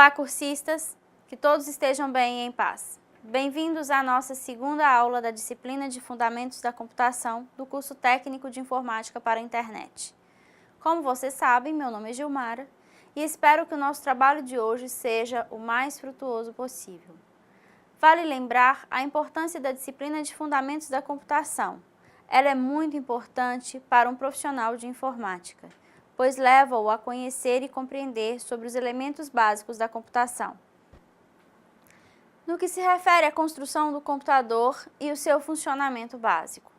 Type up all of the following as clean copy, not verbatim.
Olá, cursistas! Que todos estejam bem e em paz. Bem-vindos à nossa segunda aula da disciplina de Fundamentos da Computação do curso Técnico de Informática para a Internet. Como vocês sabem, meu nome é Gilmara e espero que o nosso trabalho de hoje seja o mais frutuoso possível. Vale lembrar a importância da disciplina de Fundamentos da Computação. Ela é muito importante para um profissional de informática, pois leva-o a conhecer e compreender sobre os elementos básicos da computação. No que se refere à construção do computador e o seu funcionamento básico.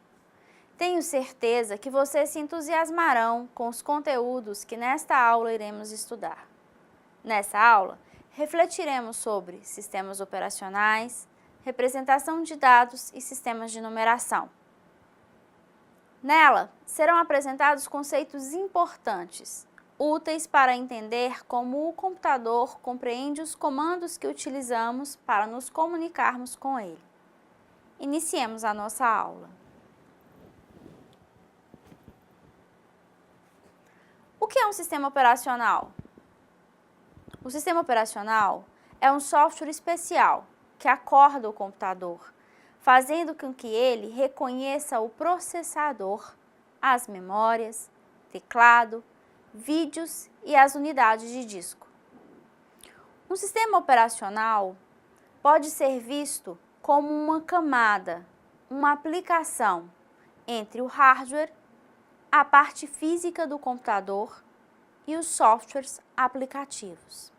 Tenho certeza que vocês se entusiasmarão com os conteúdos que nesta aula iremos estudar. Nessa aula, refletiremos sobre sistemas operacionais, representação de dados e sistemas de numeração. Nela, serão apresentados conceitos importantes, úteis para entender como o computador compreende os comandos que utilizamos para nos comunicarmos com ele. Iniciemos a nossa aula. O que é um sistema operacional? O sistema operacional é um software especial que acorda o computador, fazendo com que ele reconheça o processador, as memórias, teclado, vídeos e as unidades de disco. Um sistema operacional pode ser visto como uma camada, uma aplicação entre o hardware, a parte física do computador e os softwares aplicativos,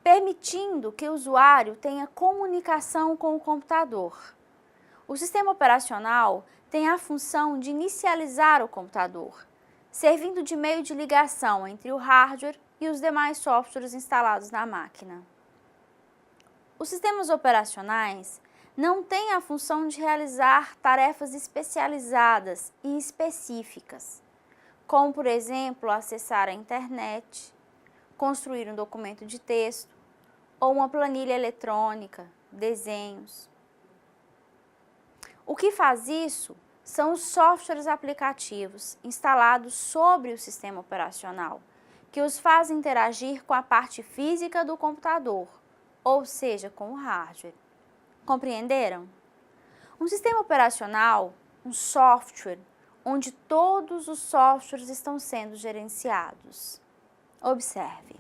permitindo que o usuário tenha comunicação com o computador. O sistema operacional tem a função de inicializar o computador, servindo de meio de ligação entre o hardware e os demais softwares instalados na máquina. Os sistemas operacionais não têm a função de realizar tarefas especializadas e específicas, como, por exemplo, acessar a internet, construir um documento de texto ou uma planilha eletrônica, desenhos. O que faz isso são os softwares aplicativos instalados sobre o sistema operacional, que os fazem interagir com a parte física do computador, ou seja, com o hardware. Compreenderam? Um sistema operacional, um software, onde todos os softwares estão sendo gerenciados. Observe.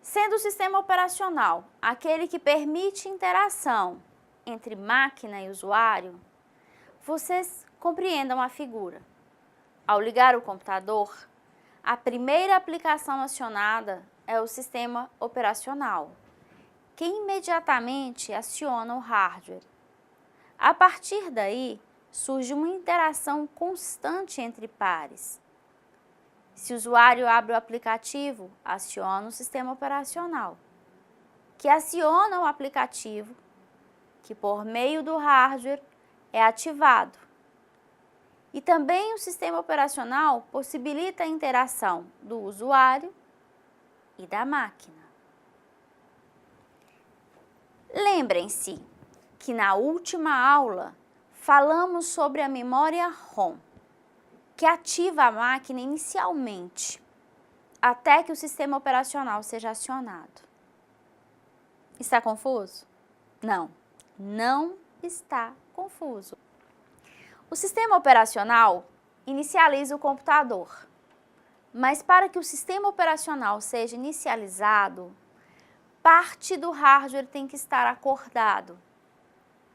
Sendo o sistema operacional aquele que permite interação entre máquina e usuário, vocês compreendam a figura. Ao ligar o computador, a primeira aplicação acionada é o sistema operacional, que imediatamente aciona o hardware. A partir daí, surge uma interação constante entre pares. Se o usuário abre o aplicativo, aciona o sistema operacional, que aciona o aplicativo, que por meio do hardware é ativado. E também o sistema operacional possibilita a interação do usuário e da máquina. Lembrem-se que na última aula falamos sobre a memória ROM, que ativa a máquina inicialmente, até que o sistema operacional seja acionado. Está confuso? Não, não está confuso. O sistema operacional inicializa o computador, mas para que o sistema operacional seja inicializado, parte do hardware tem que estar acordado.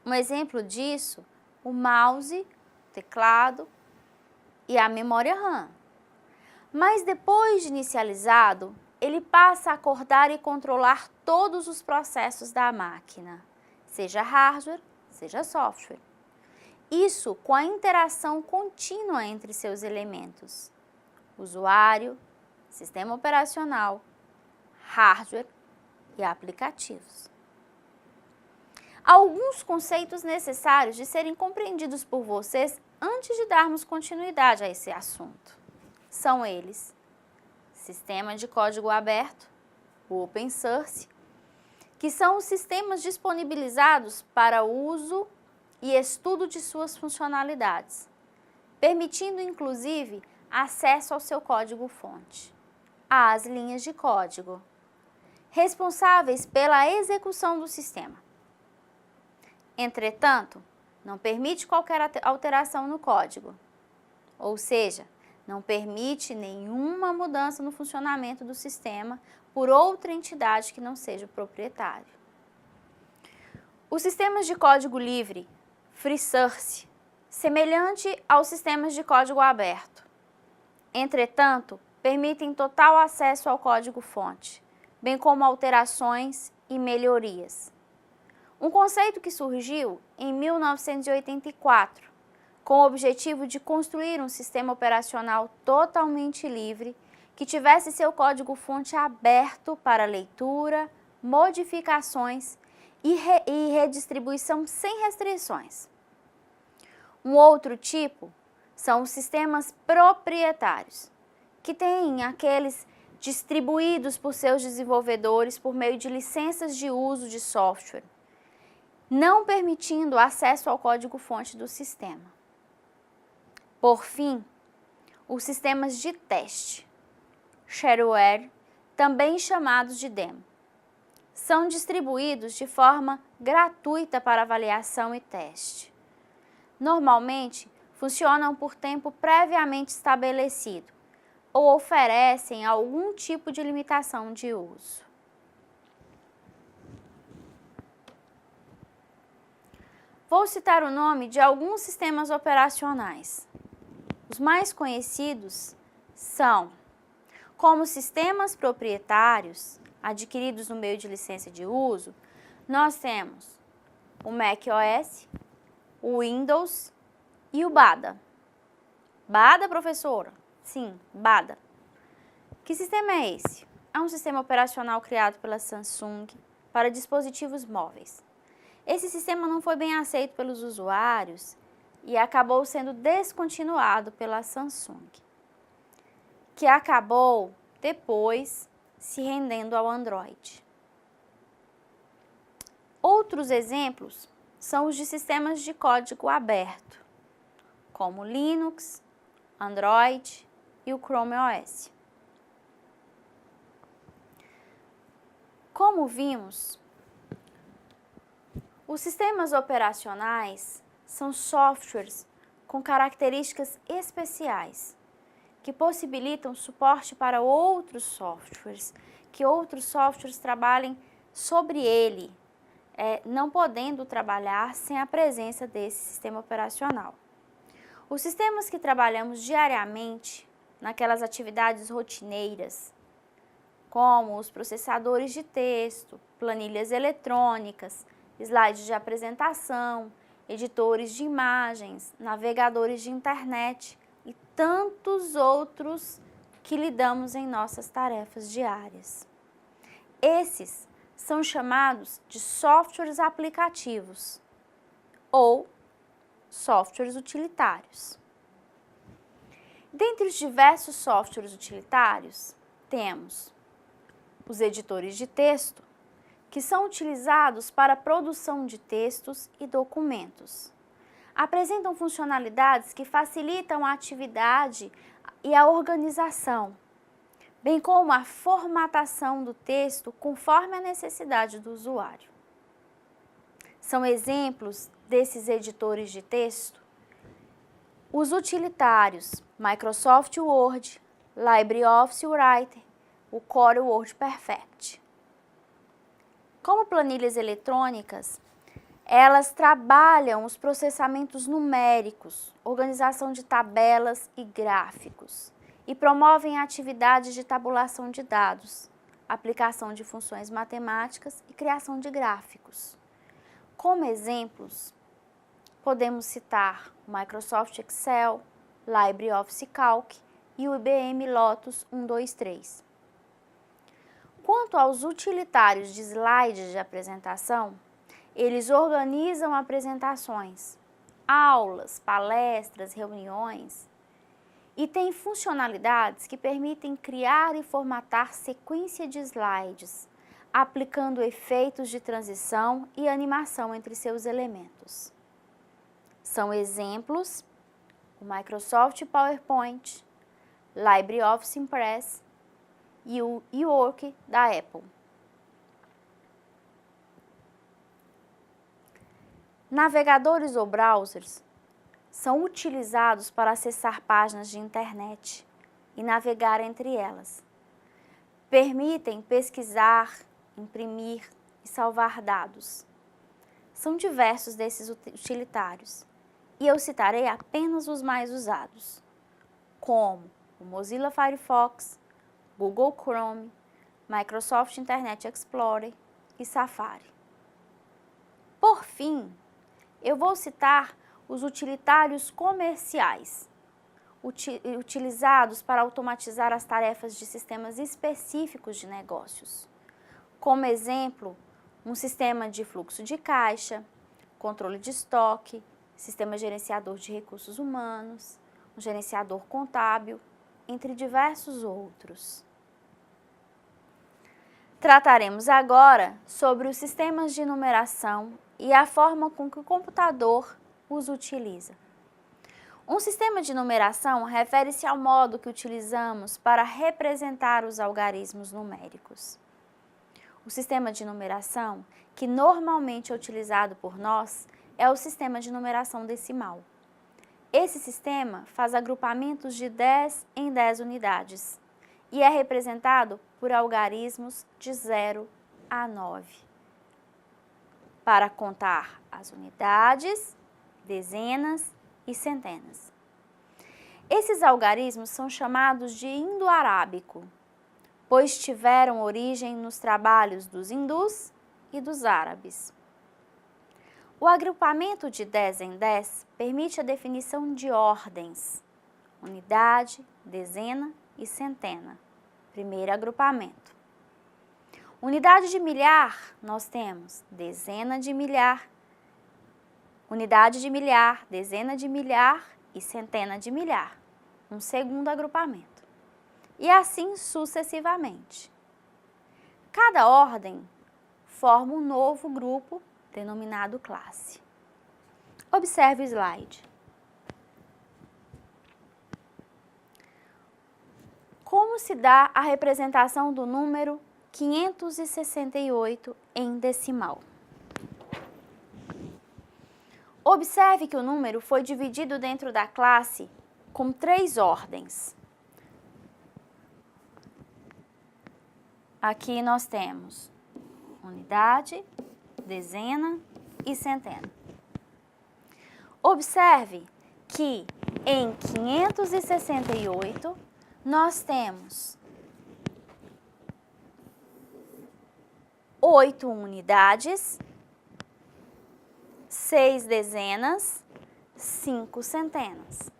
Um exemplo disso, o mouse, o teclado e a memória RAM. Mas depois de inicializado, ele passa a acordar e controlar todos os processos da máquina, seja hardware, seja software. Isso com a interação contínua entre seus elementos: usuário, sistema operacional, hardware e aplicativos. Alguns conceitos necessários de serem compreendidos por vocês antes de darmos continuidade a esse assunto. São eles: sistema de código aberto, o open source, que são os sistemas disponibilizados para uso e estudo de suas funcionalidades, permitindo inclusive acesso ao seu código-fonte, às linhas de código, responsáveis pela execução do sistema. Entretanto, não permite qualquer alteração no código, ou seja, não permite nenhuma mudança no funcionamento do sistema por outra entidade que não seja o proprietário. Os sistemas de código livre, free source, semelhante aos sistemas de código aberto. Entretanto, permitem total acesso ao código-fonte, bem como alterações e melhorias. Um conceito que surgiu em 1984, com o objetivo de construir um sistema operacional totalmente livre, que tivesse seu código-fonte aberto para leitura, modificações e redistribuição sem restrições. Um outro tipo são os sistemas proprietários, que têm aqueles distribuídos por seus desenvolvedores por meio de licenças de uso de software, não permitindo acesso ao código-fonte do sistema. Por fim, os sistemas de teste, shareware, também chamados de demo, são distribuídos de forma gratuita para avaliação e teste. Normalmente, funcionam por tempo previamente estabelecido ou oferecem algum tipo de limitação de uso. Vou citar o nome de alguns sistemas operacionais. Os mais conhecidos são, como sistemas proprietários, adquiridos no meio de licença de uso, nós temos o macOS, o Windows e o BADA. BADA, professora? Sim, BADA. Que sistema é esse? É um sistema operacional criado pela Samsung para dispositivos móveis. Esse sistema não foi bem aceito pelos usuários e acabou sendo descontinuado pela Samsung, que acabou depois se rendendo ao Android. Outros exemplos são os de sistemas de código aberto, como Linux, Android e o Chrome OS. Como vimos, os sistemas operacionais são softwares com características especiais, que possibilitam suporte para outros softwares, que outros softwares trabalhem sobre ele, não podendo trabalhar sem a presença desse sistema operacional. Os sistemas que trabalhamos diariamente, naquelas atividades rotineiras, como os processadores de texto, planilhas eletrônicas, slides de apresentação, editores de imagens, navegadores de internet e tantos outros que lidamos em nossas tarefas diárias. Esses são chamados de softwares aplicativos ou softwares utilitários. Dentre os diversos softwares utilitários, temos os editores de texto, que são utilizados para a produção de textos e documentos. Apresentam funcionalidades que facilitam a atividade e a organização, bem como a formatação do texto conforme a necessidade do usuário. São exemplos desses editores de texto os utilitários Microsoft Word, LibreOffice Writer, o Core Word Perfect. Como planilhas eletrônicas, elas trabalham os processamentos numéricos, organização de tabelas e gráficos, e promovem atividades de tabulação de dados, aplicação de funções matemáticas e criação de gráficos. Como exemplos, podemos citar o Microsoft Excel, LibreOffice Calc e o IBM Lotus 123. Quanto aos utilitários de slides de apresentação, eles organizam apresentações, aulas, palestras, reuniões e têm funcionalidades que permitem criar e formatar sequência de slides, aplicando efeitos de transição e animação entre seus elementos. São exemplos o Microsoft PowerPoint, LibreOffice Impress e o eWork da Apple. Navegadores ou browsers são utilizados para acessar páginas de internet e navegar entre elas. Permitem pesquisar, imprimir e salvar dados. São diversos desses utilitários, e eu citarei apenas os mais usados, como o Mozilla Firefox, Google Chrome, Microsoft Internet Explorer e Safari. Por fim, eu vou citar os utilitários comerciais, utilizados para automatizar as tarefas de sistemas específicos de negócios. Como exemplo, um sistema de fluxo de caixa, controle de estoque, sistema gerenciador de recursos humanos, um gerenciador contábil, entre diversos outros. Trataremos agora sobre os sistemas de numeração e a forma com que o computador os utiliza. Um sistema de numeração refere-se ao modo que utilizamos para representar os algarismos numéricos. O sistema de numeração, que normalmente é utilizado por nós, é o sistema de numeração decimal. Esse sistema faz agrupamentos de 10 em 10 unidades e é representado por algarismos de 0 a 9. Para contar as unidades, dezenas e centenas. Esses algarismos são chamados de indo-arábico, pois tiveram origem nos trabalhos dos hindus e dos árabes. O agrupamento de 10 em 10 permite a definição de ordens, unidade, dezena e centena. Primeiro agrupamento. Unidade de milhar, nós temos dezena de milhar, unidade de milhar, dezena de milhar e centena de milhar. Um segundo agrupamento. E assim sucessivamente. Cada ordem forma um novo grupo denominado classe. Observe o slide. Como se dá a representação do número 568 em decimal? Observe que o número foi dividido dentro da classe com 3 ordens. Aqui nós temos unidade, dezena e centena. Observe que em 568 nós temos 8 unidades, 6 dezenas, 5 centenas.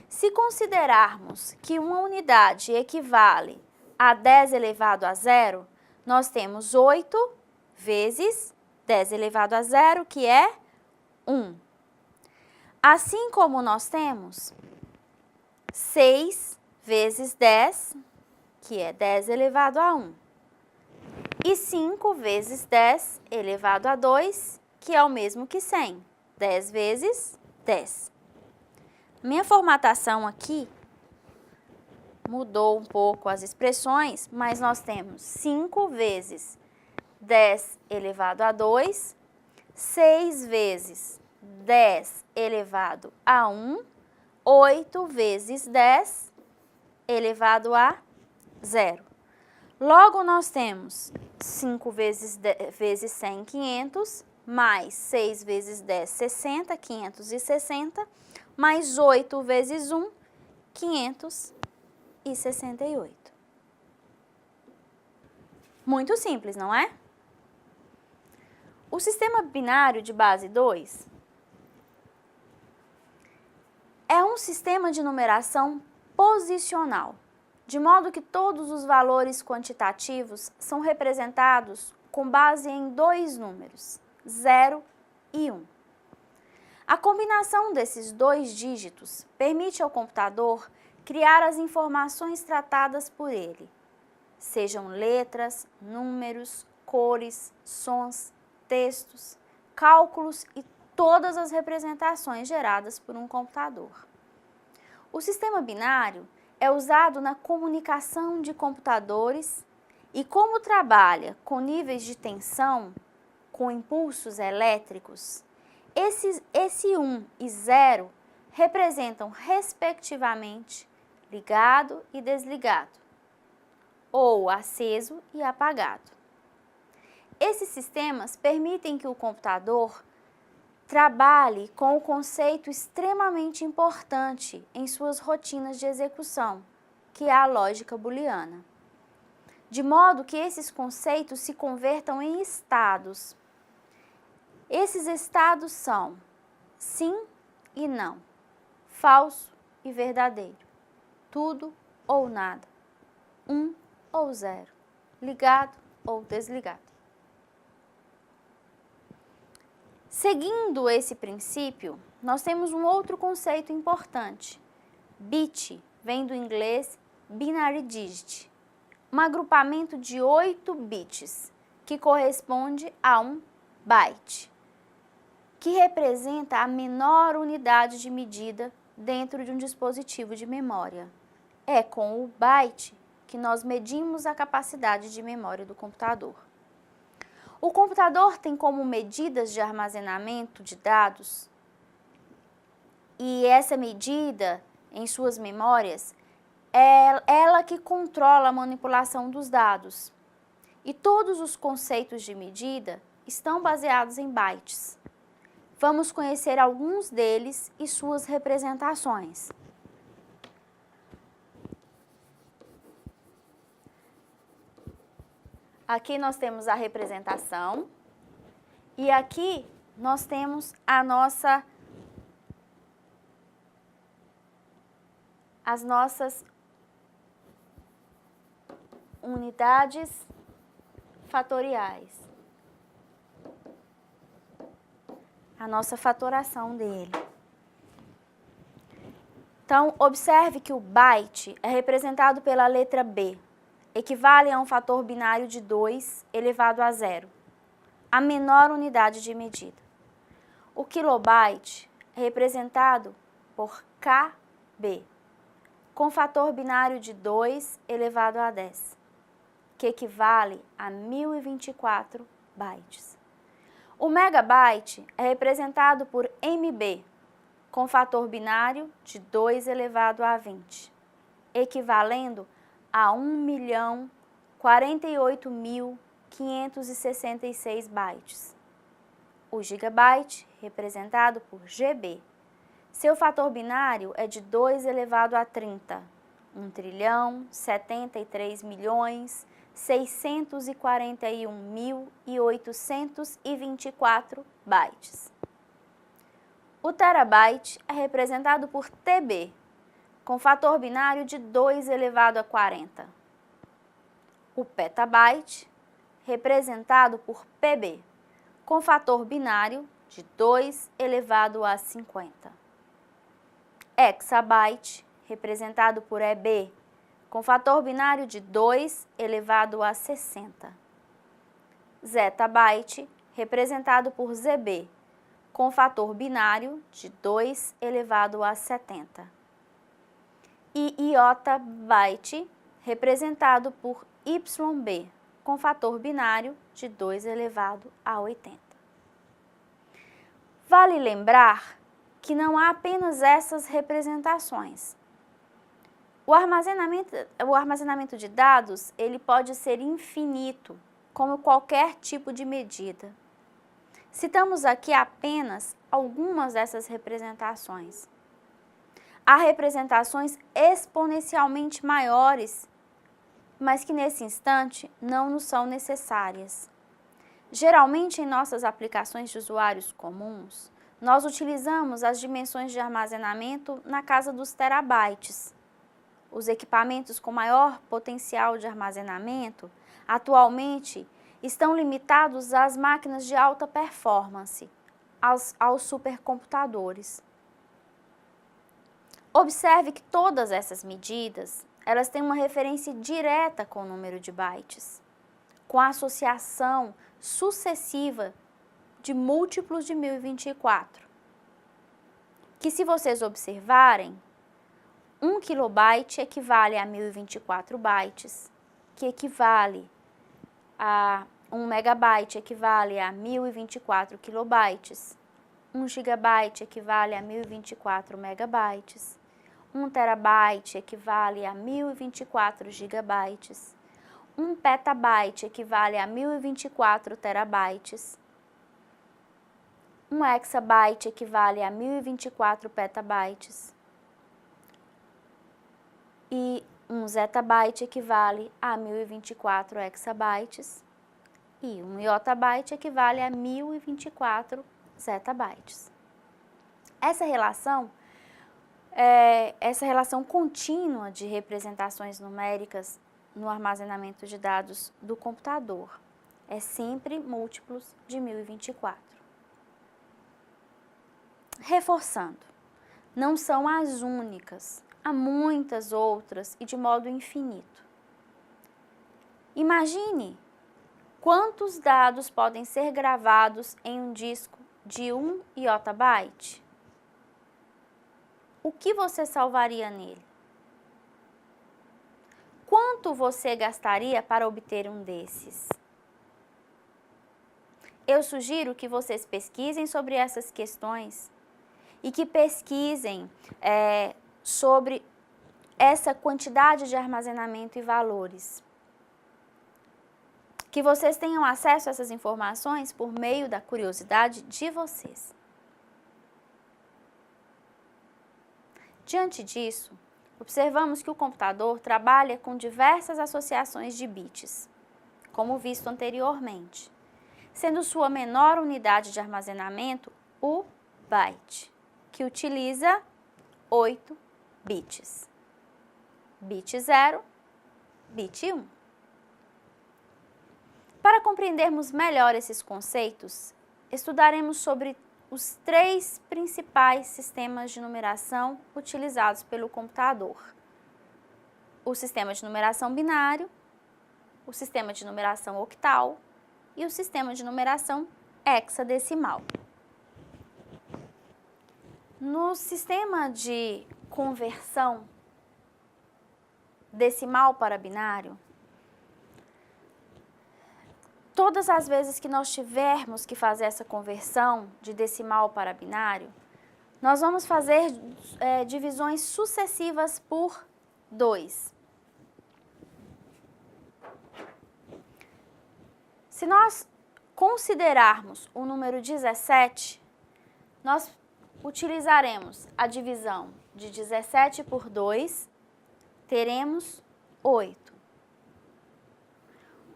Se considerarmos que uma unidade equivale a 10 elevado a 0, nós temos 8 vezes 10 elevado a 0, que é 1. Assim como nós temos 6 vezes 10, que é 10 elevado a 1. E 5 vezes 10 elevado a 2, que é o mesmo que 100. 10 vezes 10. Minha formatação aqui mudou um pouco as expressões, mas nós temos 5 vezes 10 elevado a 2, 6 vezes 10 elevado a 1, 8 vezes 10 elevado a 0. Logo, nós temos 5 vezes 100, 500, mais 6 vezes 10, 60, 560, mais 8 vezes 1, 568. Muito simples, não é? O sistema binário de base 2 é um sistema de numeração posicional, de modo que todos os valores quantitativos são representados com base em 2 números, 0 e 1. A combinação desses 2 dígitos permite ao computador criar as informações tratadas por ele, sejam letras, números, cores, sons, textos, cálculos e todas as representações geradas por um computador. O sistema binário é usado na comunicação de computadores e como trabalha com níveis de tensão, com impulsos elétricos, esse 1 e 0 representam, respectivamente, ligado e desligado, ou aceso e apagado. Esses sistemas permitem que o computador trabalhe com o conceito extremamente importante em suas rotinas de execução, que é a lógica booleana, de modo que esses conceitos se convertam em estados. Esses estados são sim e não, falso e verdadeiro, tudo ou nada, 1 ou 0, ligado ou desligado. Seguindo esse princípio, nós temos um outro conceito importante. Bit vem do inglês binary digit, um agrupamento de 8 bits, que corresponde a um byte, que representa a menor unidade de medida dentro de um dispositivo de memória. É com o byte que nós medimos a capacidade de memória do computador. O computador tem como medidas de armazenamento de dados, e essa medida em suas memórias é ela que controla a manipulação dos dados. E todos os conceitos de medida estão baseados em bytes. Vamos conhecer alguns deles e suas representações. Aqui nós temos a representação e aqui nós temos as nossas unidades fatoriais. A nossa fatoração dele. Então, observe que o byte é representado pela letra B, equivale a um fator binário de 2 elevado a 0, a menor unidade de medida. O kilobyte é representado por KB, com fator binário de 2 elevado a 10, que equivale a 1024 bytes. O megabyte é representado por MB, com fator binário de 2 elevado a 20, equivalendo a 1.048.566 bytes. O gigabyte, representado por GB, seu fator binário é de 2 elevado a 30, 1.073.641.824 bytes. O terabyte é representado por TB, com fator binário de 2 elevado a 40. O petabyte, representado por PB, com fator binário de 2 elevado a 50. Hexabyte, representado por EB, com fator binário de 2 elevado a 60. Zetabyte, representado por ZB, com fator binário de 2 elevado a 70. E iotabyte, representado por YB, com fator binário de 2 elevado a 80. Vale lembrar que não há apenas essas representações. O armazenamento de dados, ele pode ser infinito, como qualquer tipo de medida. Citamos aqui apenas algumas dessas representações. Há representações exponencialmente maiores, mas que nesse instante não nos são necessárias. Geralmente, em nossas aplicações de usuários comuns, nós utilizamos as dimensões de armazenamento na casa dos terabytes. Os equipamentos com maior potencial de armazenamento, atualmente, estão limitados às máquinas de alta performance, aos supercomputadores. Observe que todas essas medidas, elas têm uma referência direta com o número de bytes, com a associação sucessiva de múltiplos de 1024, que se vocês observarem, 1 1 kilobyte equivale a 1024 bytes, que equivale a 1 megabyte equivale a 1024 kilobytes. 1 gigabyte equivale a 1024 megabytes. 1 terabyte equivale a 1024 gigabytes. 1 petabyte equivale a 1024 terabytes. 1 hexabyte equivale a 1024 petabytes. E 1 zettabyte equivale a 1024 hexabytes. E 1 iotabyte equivale a 1024 zettabytes. Essa relação contínua de representações numéricas no armazenamento de dados do computador é sempre múltiplos de 1024. Reforçando, não são as únicas, há muitas outras e de modo infinito. Imagine quantos dados podem ser gravados em um disco de 1 iotabyte. O que você salvaria nele? Quanto você gastaria para obter um desses? Eu sugiro que vocês pesquisem sobre essas questões e que pesquisem sobre essa quantidade de armazenamento e valores. Que vocês tenham acesso a essas informações por meio da curiosidade de vocês. Diante disso, observamos que o computador trabalha com diversas associações de bits, como visto anteriormente, sendo sua menor unidade de armazenamento o byte, que utiliza 8 bits. Bit 0, bit 1. Para compreendermos melhor esses conceitos, estudaremos sobre os 3 principais sistemas de numeração utilizados pelo computador: o sistema de numeração binário, o sistema de numeração octal e o sistema de numeração hexadecimal. No sistema de conversão decimal para binário, todas as vezes que nós tivermos que fazer essa conversão de decimal para binário, nós vamos fazer divisões sucessivas por 2. Se nós considerarmos o número 17, nós utilizaremos a divisão de 17 por 2, teremos 8.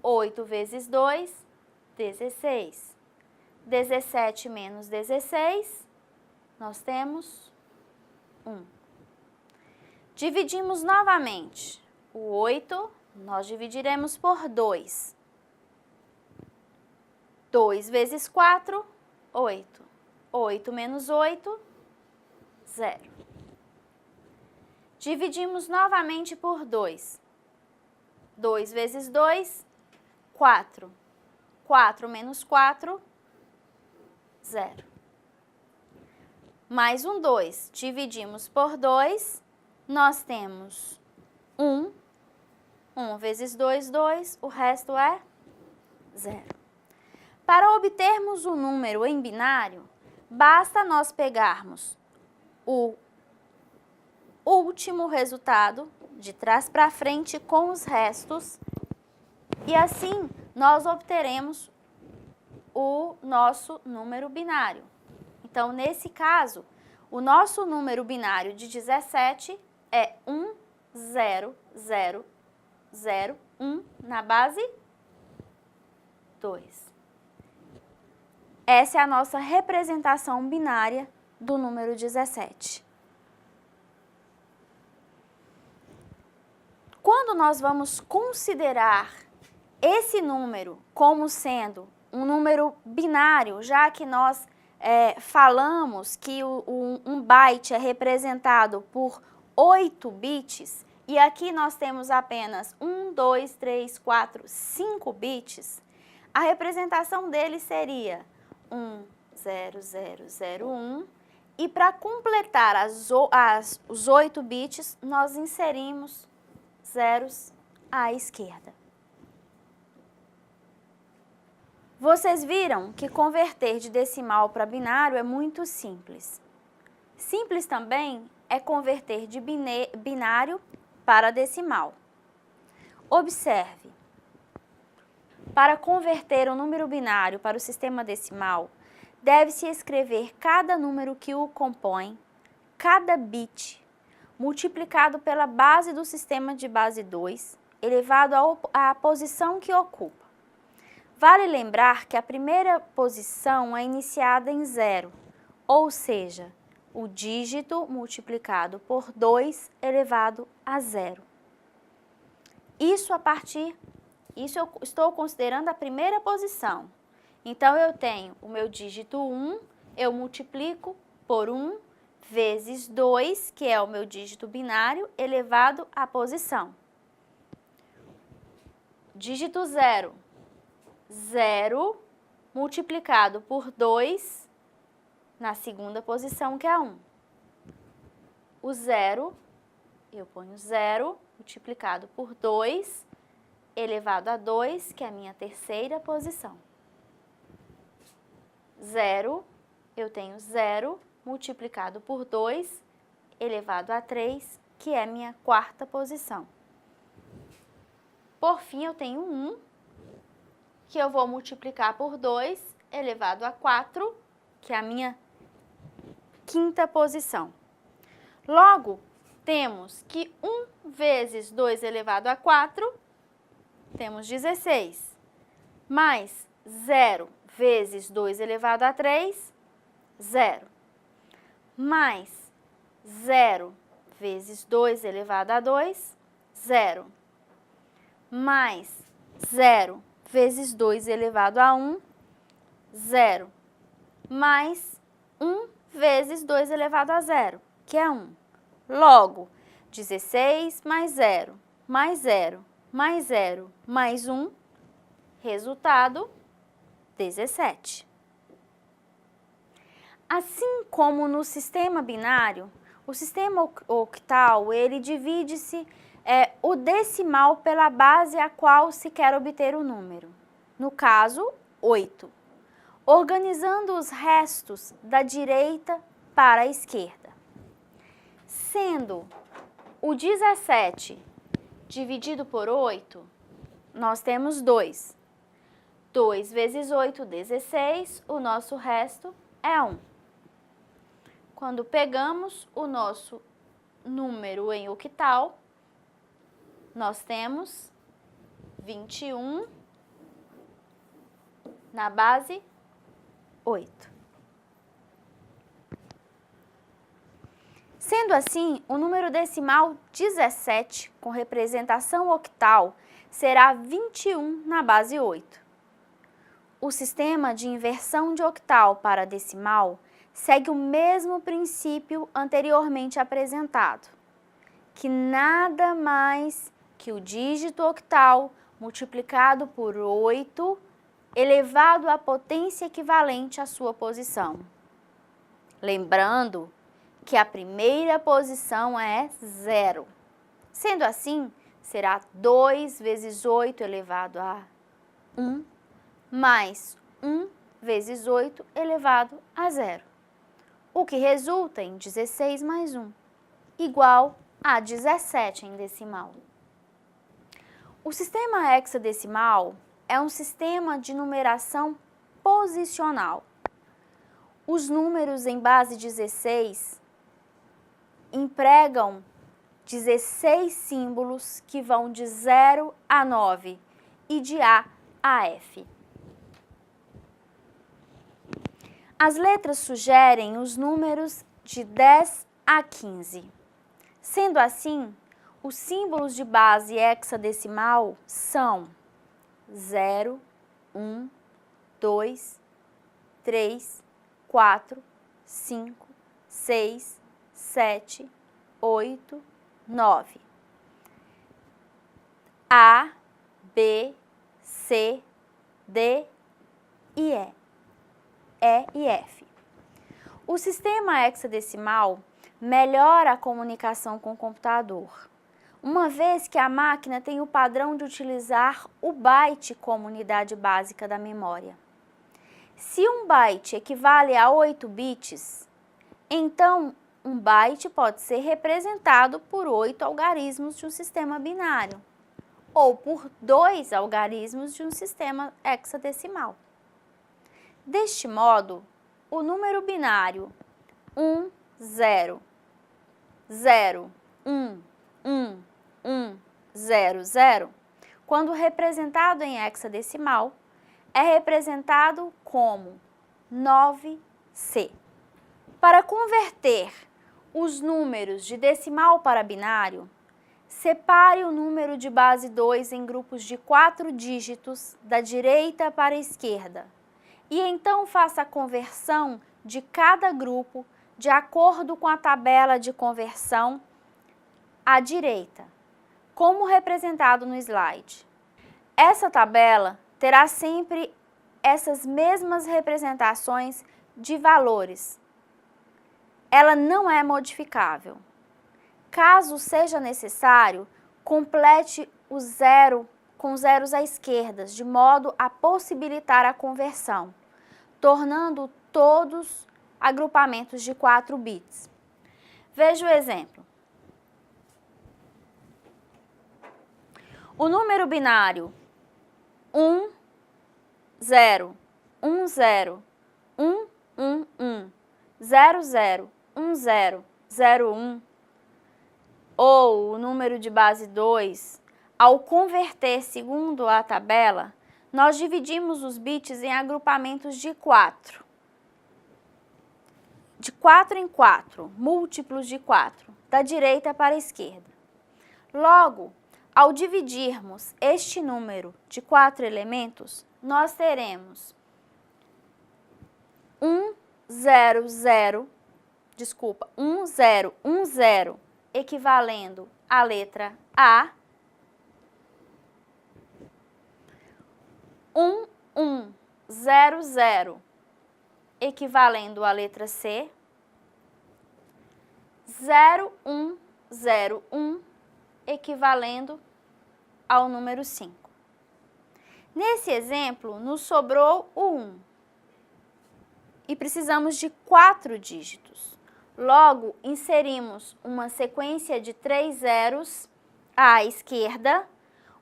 8 vezes 2, 16. 17 menos 16, nós temos 1. Dividimos novamente. O 8, nós dividiremos por 2. 2 vezes 4, 8. 8 menos 8, 0. Dividimos novamente por 2. 2 vezes 2, 4. 4 menos 4, 0. Mais um 2. Dividimos por 2, nós temos 1. 1 vezes 2, 2. O resto é 0. Para obtermos o número em binário, basta nós pegarmos o último resultado de trás para frente com os restos e assim nós obteremos o nosso número binário. Então, nesse caso, o nosso número binário de 17 é 1, 0, 0, 0, 1 na base 2. Essa é a nossa representação binária do número 17. Quando nós vamos considerar esse número como sendo um número binário, já que nós falamos que um byte é representado por 8 bits, e aqui nós temos apenas 1, 2, 3, 4, 5 bits, a representação dele seria 1, 0, 0, 0, 1, E para completar os 8 bits, nós inserimos zeros à esquerda. Vocês viram que converter de decimal para binário é muito simples. Simples também é converter de binário para decimal. Observe, para converter um número binário para o sistema decimal, deve-se escrever cada número que o compõe, cada bit, multiplicado pela base do sistema de base 2, elevado à posição que ocupa. Vale lembrar que a primeira posição é iniciada em 0, ou seja, o dígito multiplicado por 2 elevado a 0. Isso eu estou considerando a primeira posição. Então, eu tenho o meu dígito 1, eu multiplico por 1 vezes 2, que é o meu dígito binário, elevado à posição. Dígito 0. 0 multiplicado por 2 na segunda posição, que é 1. O 0, eu ponho 0 multiplicado por 2 elevado a 2, que é a minha terceira posição. 0, eu tenho 0 multiplicado por 2 elevado a 3, que é a minha quarta posição. Por fim, eu tenho 1, que eu vou multiplicar por 2 elevado a 4, que é a minha quinta posição. Logo, temos que 1 vezes 2 elevado a 4, temos 16, mais 0 vezes 2 elevado a 3, 0, mais 0 vezes 2 elevado a 2, 0, mais 0 vezes 2 elevado a 1, 0, mais 1 vezes 2 elevado a 0, que é 1. Logo, 16 mais 0, mais 0, mais 0, mais 1, resultado, 17. Assim como no sistema binário, o sistema octal, ele divide-se o decimal pela base a qual se quer obter o número. No caso, 8. Organizando os restos da direita para a esquerda. Sendo o 17 dividido por 8, nós temos 2. 2 vezes 8, 16, o nosso resto é 1. Quando pegamos o nosso número em octal, nós temos 21 na base 8. Sendo assim, o número decimal 17, com representação octal, será 21 na base 8. O sistema de inversão de octal para decimal segue o mesmo princípio anteriormente apresentado, que nada mais que o dígito octal multiplicado por 8 elevado à potência equivalente à sua posição. Lembrando que a primeira posição é 0. Sendo assim, será 2 vezes 8 elevado a 1, mais 1 vezes 8 elevado a 0, o que resulta em 16 mais 1, igual a 17 em decimal. O sistema hexadecimal é um sistema de numeração posicional. Os números em base 16 empregam 16 símbolos que vão de 0 a 9 e de A a F. As letras sugerem os números de 10 a 15. Sendo assim, os símbolos de base hexadecimal são 0, 1, 2, 3, 4, 5, 6, 7, 8, 9. A, B, C, D e E. E e F. O sistema hexadecimal melhora a comunicação com o computador, uma vez que a máquina tem o padrão de utilizar o byte como unidade básica da memória. Se um byte equivale a 8 bits, então um byte pode ser representado por 8 algarismos de um sistema binário, ou por 2 algarismos de um sistema hexadecimal. Deste modo, o número binário 1, 0, 0, 1, 1, 1, 0, 0, quando representado em hexadecimal, é representado como 9C. Para converter os números de decimal para binário, separe o número de base 2 em grupos de 4 dígitos da direita para a esquerda e então faça a conversão de cada grupo de acordo com a tabela de conversão à direita, como representado no slide. Essa tabela terá sempre essas mesmas representações de valores. Ela não é modificável. Caso seja necessário, complete o zero com zeros à esquerda, de modo a possibilitar a conversão, tornando todos agrupamentos de 4 bits. Veja o exemplo. O número binário 1, 0, 1, 0, 1, 1, 1, 0, 0, 1, 0, 0, 1, ou o número de base 2, ao converter segundo a tabela, nós dividimos os bits em agrupamentos de 4. De 4 em 4, múltiplos de 4, da direita para a esquerda. Logo, ao dividirmos este número de 4 elementos, nós teremos 1, 0, 0, equivalendo à letra A, 1, 1, 0, 0, equivalendo à letra C, 0, 1, 0, 1, equivalendo ao número 5. Nesse exemplo, nos sobrou o 1 e precisamos de 4 dígitos. Logo, inserimos uma sequência de 3 zeros à esquerda,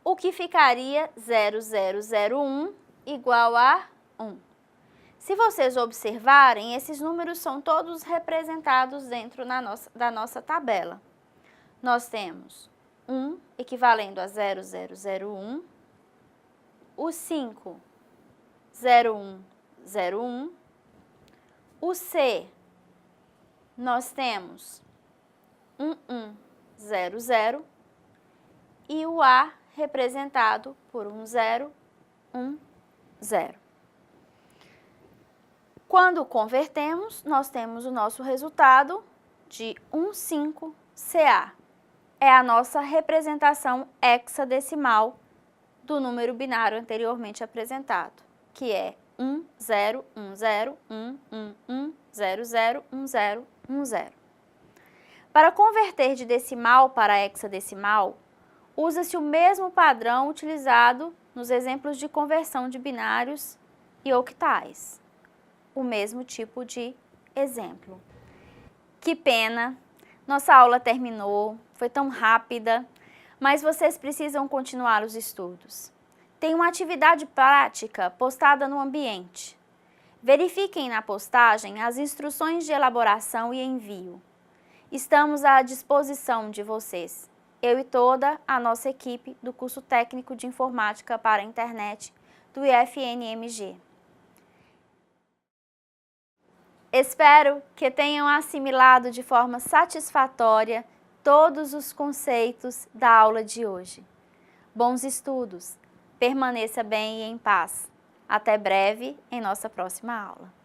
o que ficaria 0001 igual a 1. Se vocês observarem, esses números são todos representados dentro da nossa tabela. Nós temos 1 equivalendo a 0001, o 5, 0101, o C, nós temos 1100 e o A representado por 1010. Quando convertemos, nós temos o nosso resultado de 15CA. É a nossa representação hexadecimal do número binário anteriormente apresentado, que é 10101111001010. Para converter de decimal para hexadecimal, usa-se o mesmo padrão utilizado nos exemplos de conversão de binários e octais. O mesmo tipo de exemplo. Que pena! Nossa aula terminou, foi tão rápida, mas vocês precisam continuar os estudos. Tem uma atividade prática postada no ambiente. Verifiquem na postagem as instruções de elaboração e envio. Estamos à disposição de vocês, eu e toda a nossa equipe do curso técnico de informática para a internet do IFNMG. Espero que tenham assimilado de forma satisfatória todos os conceitos da aula de hoje. Bons estudos! Permaneça bem e em paz. Até breve em nossa próxima aula.